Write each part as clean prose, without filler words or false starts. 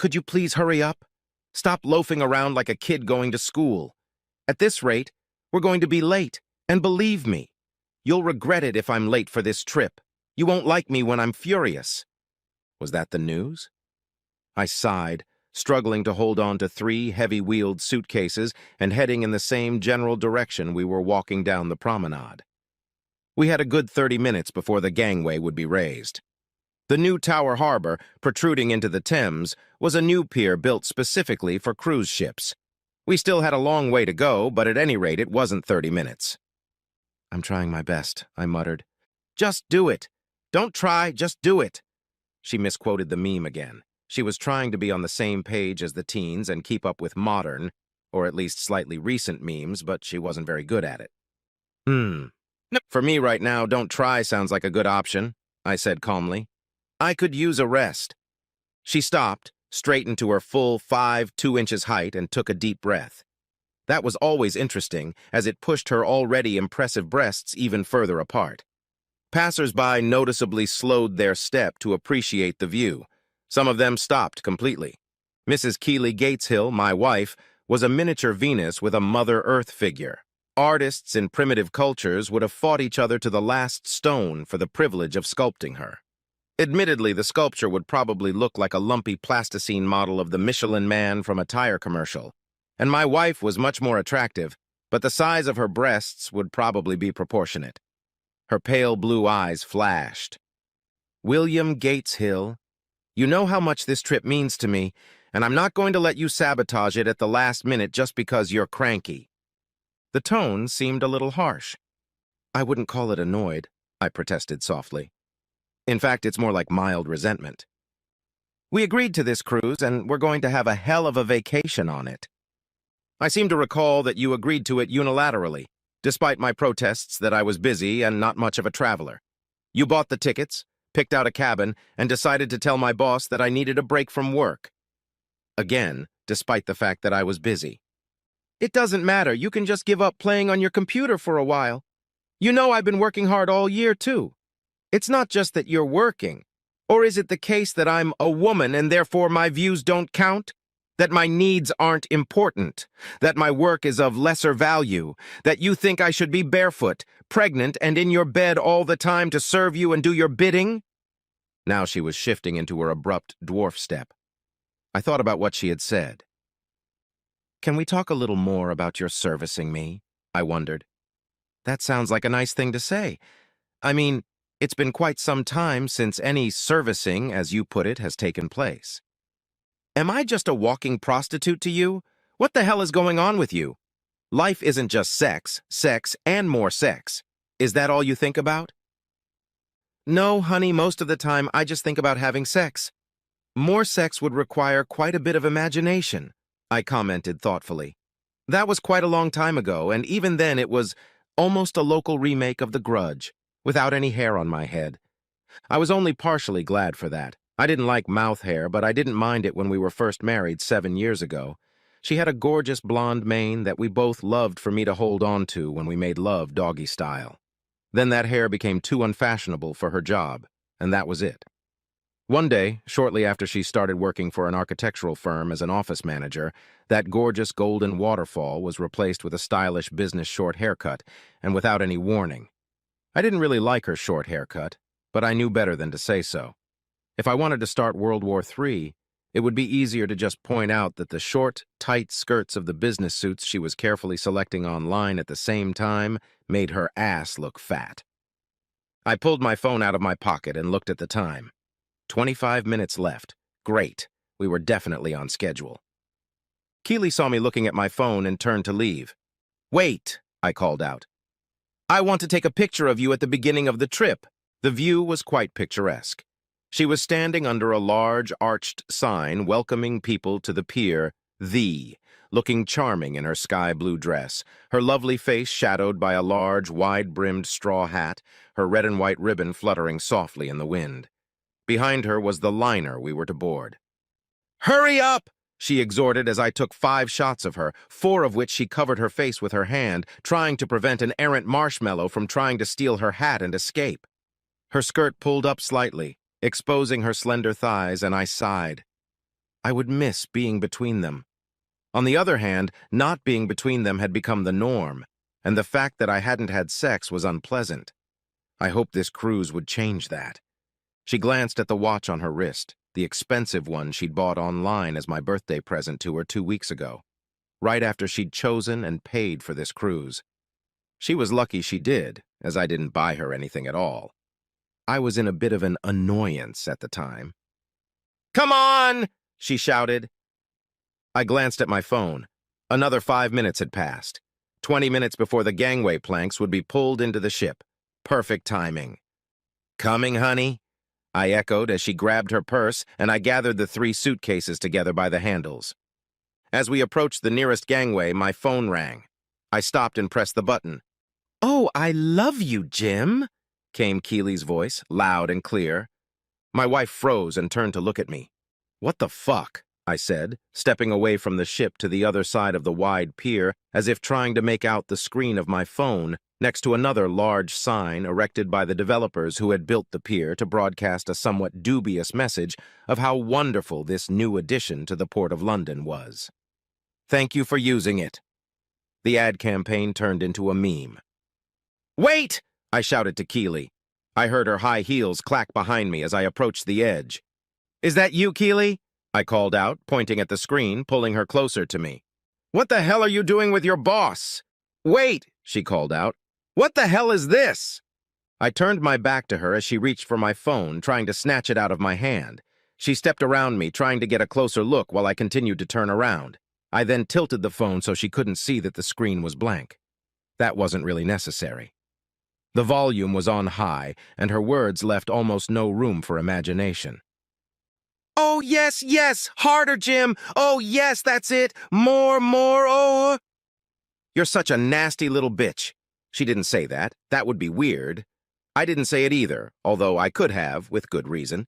Could you please hurry up? Stop loafing around like a kid going to school. At this rate, we're going to be late, and believe me, you'll regret it if I'm late for this trip. You won't like me when I'm furious." Was that the news? I sighed, struggling to hold on to 3 heavy-wheeled suitcases and heading in the same general direction we were walking down the promenade. We had a good 30 minutes before the gangway would be raised. The new Tower Harbor, protruding into the Thames, was a new pier built specifically for cruise ships. We still had a long way to go, but at any rate it wasn't 30 minutes. "I'm trying my best," I muttered. "Just do it. Don't try, just do it." She misquoted the meme again. She was trying to be on the same page as the teens and keep up with modern, or at least slightly recent memes, but she wasn't very good at it. No, for me right now, don't try sounds like a good option," I said calmly. "I could use a rest." She stopped, straightened to her full 5'2" height, and took a deep breath. That was always interesting, as it pushed her already impressive breasts even further apart. Passers-by noticeably slowed their step to appreciate the view. Some of them stopped completely. Mrs. Keeley Gateshill, my wife, was a miniature Venus with a Mother Earth figure. Artists in primitive cultures would have fought each other to the last stone for the privilege of sculpting her. Admittedly, the sculpture would probably look like a lumpy plasticine model of the Michelin Man from a tire commercial. And my wife was much more attractive, but the size of her breasts would probably be proportionate. Her pale blue eyes flashed. "William Gateshill, you know how much this trip means to me, and I'm not going to let you sabotage it at the last minute just because you're cranky." The tone seemed a little harsh. "I wouldn't call it annoyed," I protested softly. "In fact, it's more like mild resentment. We agreed to this cruise, and we're going to have a hell of a vacation on it. I seem to recall that you agreed to it unilaterally, despite my protests that I was busy and not much of a traveler. You bought the tickets, picked out a cabin, and decided to tell my boss that I needed a break from work. Again, despite the fact that I was busy. It doesn't matter, you can just give up playing on your computer for a while. You know I've been working hard all year, too. It's not just that you're working. Or is it the case that I'm a woman and therefore my views don't count? That my needs aren't important? That my work is of lesser value? That you think I should be barefoot, pregnant, and in your bed all the time to serve you and do your bidding?" Now she was shifting into her abrupt dwarf step. I thought about what she had said. "Can we talk a little more about your servicing me?" I wondered. That sounds like a nice thing to say. I mean, it's been quite some time since any servicing, as you put it, has taken place. Am I just a walking prostitute to you? What the hell is going on with you? Life isn't just sex, sex, and more sex. Is that all you think about? No, honey, most of the time I just think about having sex. More sex would require quite a bit of imagination, I commented thoughtfully. That was quite a long time ago, and even then it was almost a local remake of The Grudge, without any hair on my head. I was only partially glad for that. I didn't like mouth hair, but I didn't mind it when we were first married 7 years ago. She had a gorgeous blonde mane that we both loved for me to hold on to when we made love doggy style. Then that hair became too unfashionable for her job, and that was it. One day, shortly after she started working for an architectural firm as an office manager, that gorgeous golden waterfall was replaced with a stylish business short haircut, and without any warning. I didn't really like her short haircut, but I knew better than to say so. If I wanted to start World War III, it would be easier to just point out that the short, tight skirts of the business suits she was carefully selecting online at the same time made her ass look fat. I pulled my phone out of my pocket and looked at the time. 25 minutes left. Great. We were definitely on schedule. Keeley saw me looking at my phone and turned to leave. "Wait," I called out. "I want to take a picture of you at the beginning of the trip." The view was quite picturesque. She was standing under a large, arched sign welcoming people to the pier, looking charming in her sky-blue dress, her lovely face shadowed by a large, wide-brimmed straw hat, her red and white ribbon fluttering softly in the wind. Behind her was the liner we were to board. "Hurry up!" she exhorted as I took 5 shots of her, 4 of which she covered her face with her hand, trying to prevent an errant marshmallow from trying to steal her hat and escape. Her skirt pulled up slightly, exposing her slender thighs, and I sighed. I would miss being between them. On the other hand, not being between them had become the norm, and the fact that I hadn't had sex was unpleasant. I hoped this cruise would change that. She glanced at the watch on her wrist, the expensive one she'd bought online as my birthday present to her 2 weeks ago, right after she'd chosen and paid for this cruise. She was lucky she did, as I didn't buy her anything at all. I was in a bit of an annoyance at the time. "Come on!" she shouted. I glanced at my phone. Another 5 minutes had passed. 20 minutes before the gangway planks would be pulled into the ship. Perfect timing. "Coming, honey?" I echoed as she grabbed her purse, and I gathered the 3 suitcases together by the handles. As we approached the nearest gangway, my phone rang. I stopped and pressed the button. "Oh, I love you, Jim," came Keely's voice, loud and clear. My wife froze and turned to look at me. "What the fuck?" I said, stepping away from the ship to the other side of the wide pier, as if trying to make out the screen of my phone next to another large sign erected by the developers who had built the pier to broadcast a somewhat dubious message of how wonderful this new addition to the Port of London was. "Thank you for using it." The ad campaign turned into a meme. "Wait!" I shouted to Keely. I heard her high heels clack behind me as I approached the edge. "Is that you, Keely?" I called out, pointing at the screen, pulling her closer to me. "What the hell are you doing with your boss?" "Wait!" she called out. "What the hell is this?" I turned my back to her as she reached for my phone, trying to snatch it out of my hand. She stepped around me, trying to get a closer look while I continued to turn around. I then tilted the phone so she couldn't see that the screen was blank. That wasn't really necessary. The volume was on high, and her words left almost no room for imagination. "Oh, yes, yes! Harder, Jim! Oh, yes, that's it! More, oh! You're such a nasty little bitch." She didn't say that. That would be weird. I didn't say it either, although I could have, with good reason.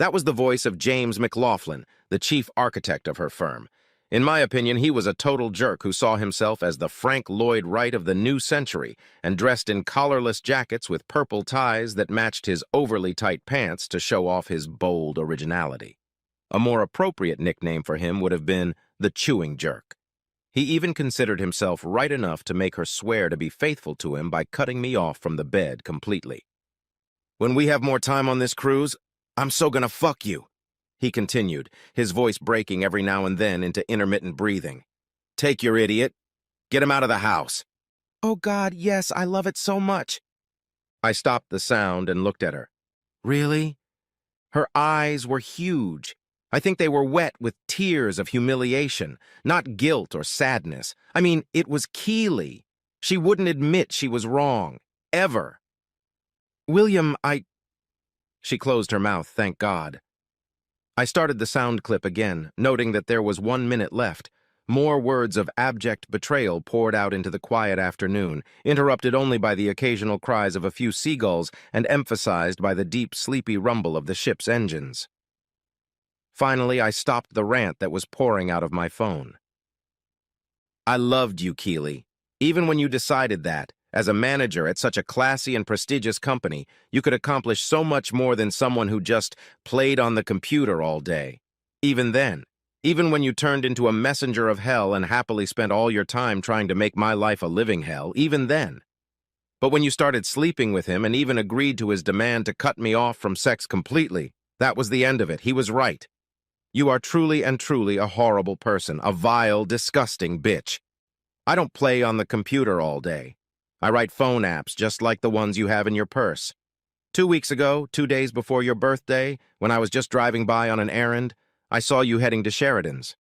That was the voice of James McLaughlin, the chief architect of her firm. In my opinion, he was a total jerk who saw himself as the Frank Lloyd Wright of the new century and dressed in collarless jackets with purple ties that matched his overly tight pants to show off his bold originality. A more appropriate nickname for him would have been the Chewing Jerk. He even considered himself right enough to make her swear to be faithful to him by cutting me off from the bed completely. "When we have more time on this cruise, I'm so gonna fuck you," he continued, his voice breaking every now and then into intermittent breathing. "Take your idiot. Get him out of the house." "Oh God, yes, I love it so much." I stopped the sound and looked at her. Really? Her eyes were huge. I think they were wet with tears of humiliation, not guilt or sadness. I mean, it was Keely. She wouldn't admit she was wrong. Ever. "William, She closed her mouth, thank God. I started the sound clip again, noting that there was 1 minute left. More words of abject betrayal poured out into the quiet afternoon, interrupted only by the occasional cries of a few seagulls and emphasized by the deep, sleepy rumble of the ship's engines. Finally, I stopped the rant that was pouring out of my phone. "I loved you, Keely. Even when you decided that, as a manager at such a classy and prestigious company, you could accomplish so much more than someone who just played on the computer all day. Even then, even when you turned into a messenger of hell and happily spent all your time trying to make my life a living hell, even then. But when you started sleeping with him and even agreed to his demand to cut me off from sex completely, that was the end of it. He was right. You are truly and truly a horrible person, a vile, disgusting bitch. I don't play on the computer all day. I write phone apps just like the ones you have in your purse. 2 weeks ago, 2 days before your birthday, when I was just driving by on an errand, I saw you heading to Sheridan's.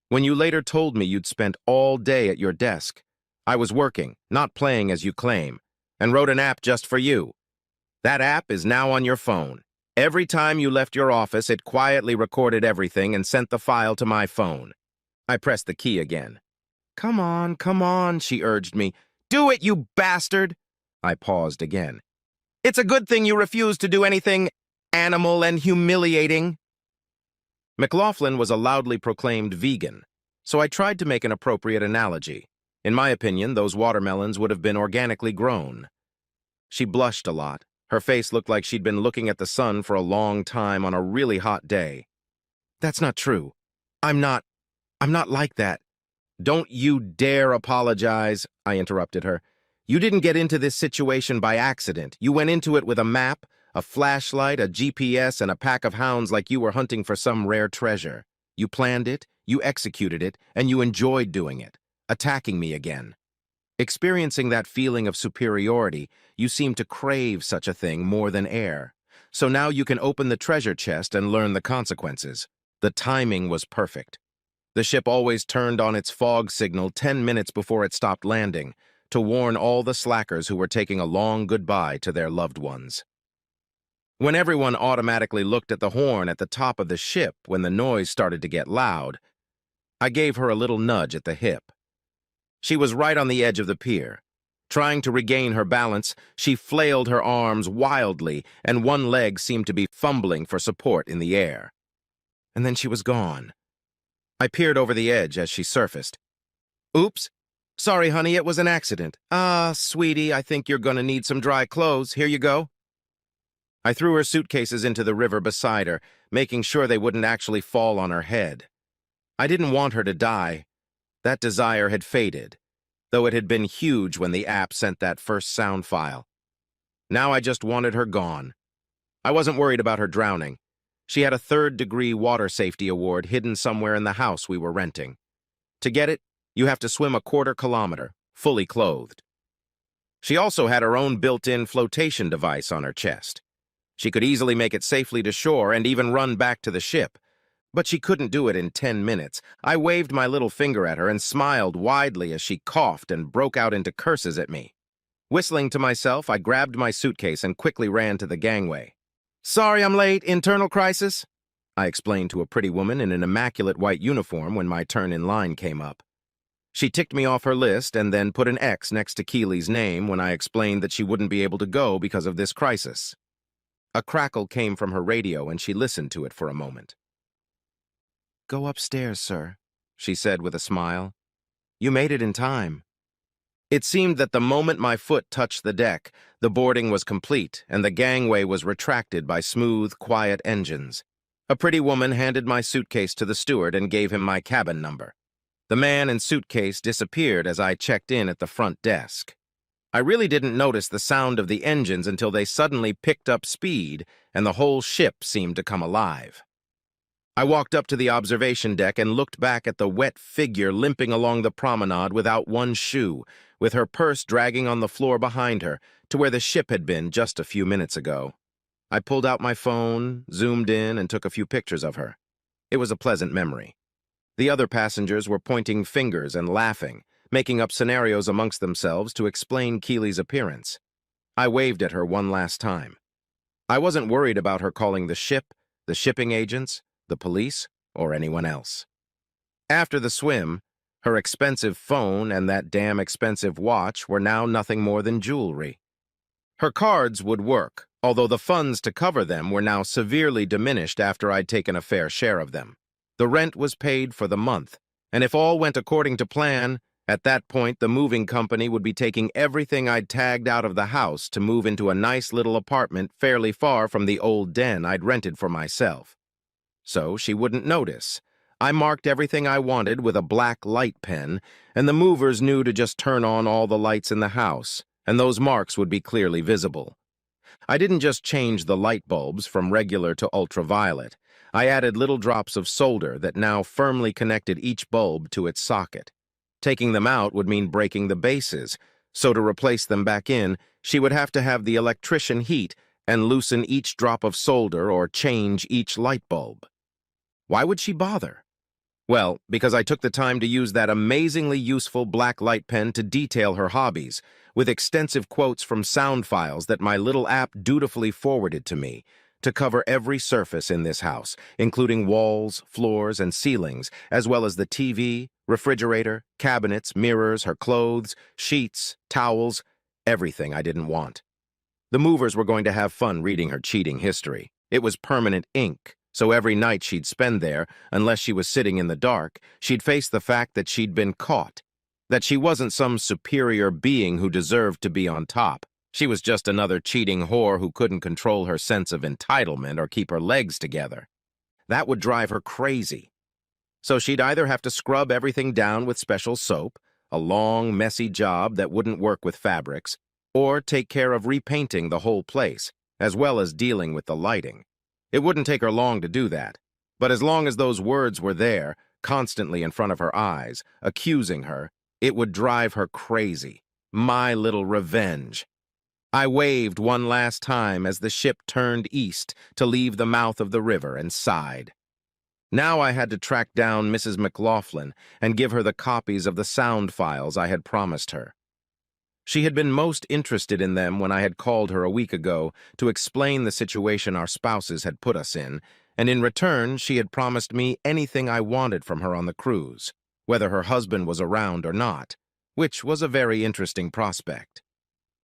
When you later told me you'd spent all day at your desk, I was working, not playing as you claim, and wrote an app just for you. That app is now on your phone. Every time you left your office, it quietly recorded everything and sent the file to my phone." I pressed the key again. Come on, she urged me. "Do it, you bastard!" I paused again. "It's a good thing you refused to do anything animal and humiliating." McLaughlin was a loudly proclaimed vegan, so I tried to make an appropriate analogy. In my opinion, those watermelons would have been organically grown. She blushed a lot. Her face looked like she'd been looking at the sun for a long time on a really hot day. That's not true. I'm not, I'm not like that. Don't you dare apologize, I interrupted her. You didn't get into this situation by accident. You went into it with a map, a flashlight, a GPS, and a pack of hounds like you were hunting for some rare treasure. You planned it, you executed it, and you enjoyed doing it, attacking me again. Experiencing that feeling of superiority, you seem to crave such a thing more than air. So now you can open the treasure chest and learn the consequences. The timing was perfect. The ship always turned on its fog signal 10 minutes before it stopped landing, to warn all the slackers who were taking a long goodbye to their loved ones. When everyone automatically looked at the horn at the top of the ship when the noise started to get loud, I gave her a little nudge at the hip. She was right on the edge of the pier. Trying to regain her balance, she flailed her arms wildly, and one leg seemed to be fumbling for support in the air. And then she was gone. I peered over the edge as she surfaced. Oops. Sorry, honey, it was an accident. Ah, sweetie, I think you're gonna need some dry clothes. Here you go. I threw her suitcases into the river beside her, making sure they wouldn't actually fall on her head. I didn't want her to die. That desire had faded, though it had been huge when the app sent that first sound file. Now I just wanted her gone. I wasn't worried about her drowning. She had a third-degree water safety award hidden somewhere in the house we were renting. To get it, you have to swim a quarter-kilometer, fully clothed. She also had her own built-in flotation device on her chest. She could easily make it safely to shore and even run back to the ship. But she couldn't do it in 10 minutes. I waved my little finger at her and smiled widely as she coughed and broke out into curses at me. Whistling to myself, I grabbed my suitcase and quickly ran to the gangway. Sorry I'm late, internal crisis, I explained to a pretty woman in an immaculate white uniform when my turn in line came up. She ticked me off her list and then put an X next to Keely's name when I explained that she wouldn't be able to go because of this crisis. A crackle came from her radio and she listened to it for a moment. Go upstairs, sir, she said with a smile. You made it in time. It seemed that the moment my foot touched the deck, the boarding was complete and the gangway was retracted by smooth, quiet engines. A pretty woman handed my suitcase to the steward and gave him my cabin number. The man and suitcase disappeared as I checked in at the front desk. I really didn't notice the sound of the engines until they suddenly picked up speed and the whole ship seemed to come alive. I walked up to the observation deck and looked back at the wet figure limping along the promenade without one shoe, with her purse dragging on the floor behind her, to where the ship had been just a few minutes ago. I pulled out my phone, zoomed in, and took a few pictures of her. It was a pleasant memory. The other passengers were pointing fingers and laughing, making up scenarios amongst themselves to explain Keely's appearance. I waved at her one last time. I wasn't worried about her calling the ship, the shipping agents, the police, or anyone else. After the swim, her expensive phone and that damn expensive watch were now nothing more than jewelry. Her cards would work, although the funds to cover them were now severely diminished after I'd taken a fair share of them. The rent was paid for the month, and if all went according to plan, at that point the moving company would be taking everything I'd tagged out of the house to move into a nice little apartment fairly far from the old den I'd rented for myself. So she wouldn't notice. I marked everything I wanted with a black light pen, and the movers knew to just turn on all the lights in the house, and those marks would be clearly visible. I didn't just change the light bulbs from regular to ultraviolet. I added little drops of solder that now firmly connected each bulb to its socket. Taking them out would mean breaking the bases, so to replace them back in, she would have to have the electrician heat and loosen each drop of solder or change each light bulb. Why would she bother? Well, because I took the time to use that amazingly useful black light pen to detail her hobbies, with extensive quotes from sound files that my little app dutifully forwarded to me, to cover every surface in this house, including walls, floors, and ceilings, as well as the TV, refrigerator, cabinets, mirrors, her clothes, sheets, towels, everything I didn't want. The movers were going to have fun reading her cheating history. It was permanent ink, so every night she'd spend there, unless she was sitting in the dark, she'd face the fact that she'd been caught, that she wasn't some superior being who deserved to be on top. She was just another cheating whore who couldn't control her sense of entitlement or keep her legs together. That would drive her crazy. So she'd either have to scrub everything down with special soap, a long, messy job that wouldn't work with fabrics, or take care of repainting the whole place, as well as dealing with the lighting. It wouldn't take her long to do that, but as long as those words were there, constantly in front of her eyes, accusing her, it would drive her crazy. My little revenge. I waved one last time as the ship turned east to leave the mouth of the river and sighed. Now I had to track down Mrs. McLaughlin and give her the copies of the sound files I had promised her. She had been most interested in them when I had called her a week ago to explain the situation our spouses had put us in, and in return she had promised me anything I wanted from her on the cruise, whether her husband was around or not, which was a very interesting prospect.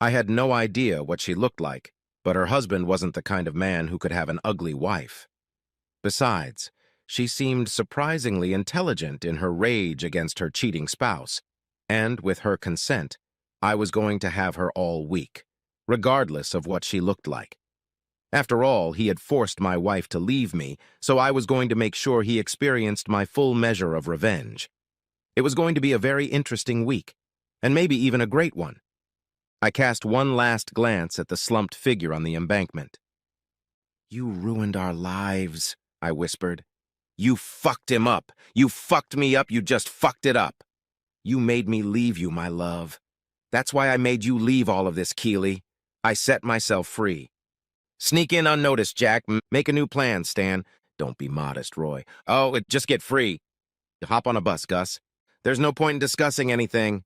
I had no idea what she looked like, but her husband wasn't the kind of man who could have an ugly wife. Besides, she seemed surprisingly intelligent in her rage against her cheating spouse, and with her consent, I was going to have her all week, regardless of what she looked like. After all, he had forced my wife to leave me, so I was going to make sure he experienced my full measure of revenge. It was going to be a very interesting week, and maybe even a great one. I cast one last glance at the slumped figure on the embankment. "You ruined our lives," I whispered. "You fucked him up. You fucked me up. You just fucked it up. You made me leave you, my love. That's why I made you leave all of this, Keeley. I set myself free. Sneak in unnoticed, Jack. Make a new plan, Stan. Don't be modest, Roy. Oh, just get free. Hop on a bus, Gus. There's no point in discussing anything.